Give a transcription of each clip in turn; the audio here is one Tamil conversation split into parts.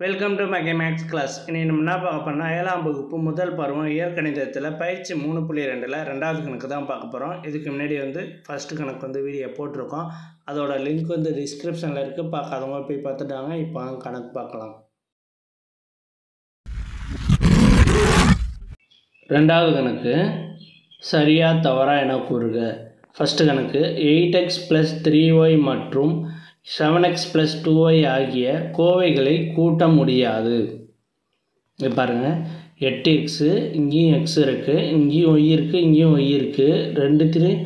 Welcome to my maths class. இனி நம்ம என்ன பார்க்க போறோம்னா 7ஆம் வகுப்பு முதல் பருவம் இயற்கணிதத்தில் பயிற்சி 3.2ல் ரெண்டாவது கணக்கு தான் பார்க்க போகிறோம். இதுக்கு முன்னாடி ஃபஸ்ட்டு கணக்கு வீடியோ போட்டிருக்கோம். அதோட லிங்க் டிஸ்கிரிப்ஷனில் இருக்குது. பார்க்காதவங்க போய் பார்த்துட்டாங்க. இப்போ கணக்கு பார்க்கலாம். ரெண்டாவது கணக்கு சரியா தவறா என கூறுக. ஃபஸ்ட்டு கணக்கு 8x + 3y மற்றும் 7x + 2y ஆகிய கோவைகளை கூட்ட முடியாது. இது பாருங்கள், 8x இங்கேயும் x இருக்குது, இங்கேயும் y இருக்குது, இங்கேயும் y இருக்குது. ரெண்டுத்திலையும்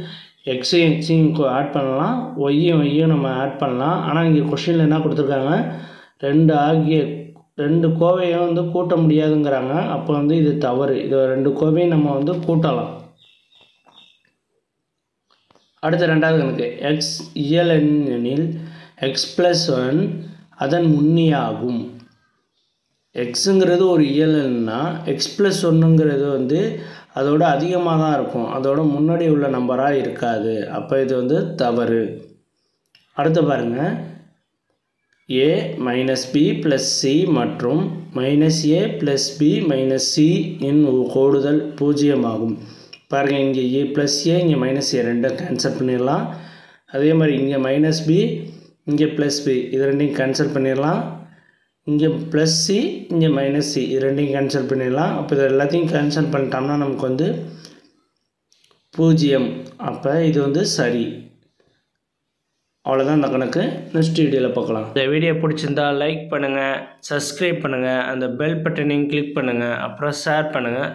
எக்ஸையும் ஆட் பண்ணலாம், ஒய்யும் நம்ம ஆட் பண்ணலாம். ஆனால் இங்கே கொஸ்டினில் என்ன கொடுத்துருக்காங்க, ரெண்டு கோவையும் கூட்ட முடியாதுங்கிறாங்க. அப்போ இது தவறு. இது ரெண்டு கோவையும் நம்ம கூட்டலாம். அடுத்த ரெண்டாவது கணக்கு x இயல் எண்ணில் x + 1 அதன் முன்னியாகும். எக்ஸுங்கிறது ஒரு இயல் எண்ணா, x + 1ங்கிறது அதோட அதிகமாக தான் இருக்கும், அதோட முன்னாடி உள்ள நம்பராக இருக்காது. அப்போ இது தவறு. அடுத்து பாருங்கள், a - b + c மற்றும் -a + b - c இன் கூடுதல் 0 ஆகும். பாருங்கள், இங்கே a + a இங்கே -a ரெண்டும் கேன்சல் பண்ணிடலாம். அதே மாதிரி இங்கே -b இங்கே +b இது ரெண்டையும் கேன்சல் பண்ணிடலாம். இங்கே +c இங்கே -c இது ரெண்டையும் கேன்சல் பண்ணிடலாம். அப்போ இது எல்லாத்தையும் கேன்சல் பண்ணிட்டோம்னா நமக்கு 0. அப்போ இது சரி. அவ்வளோதான் இந்த கணக்கு. நெக்ஸ்ட் வீடியோவில் பார்க்கலாம். இந்த வீடியோ பிடிச்சிருந்தால் லைக் பண்ணுங்கள், சப்ஸ்கிரைப் பண்ணுங்கள், அந்த பெல் பட்டனையும் கிளிக் பண்ணுங்கள், அப்புறம் ஷேர் பண்ணுங்கள்.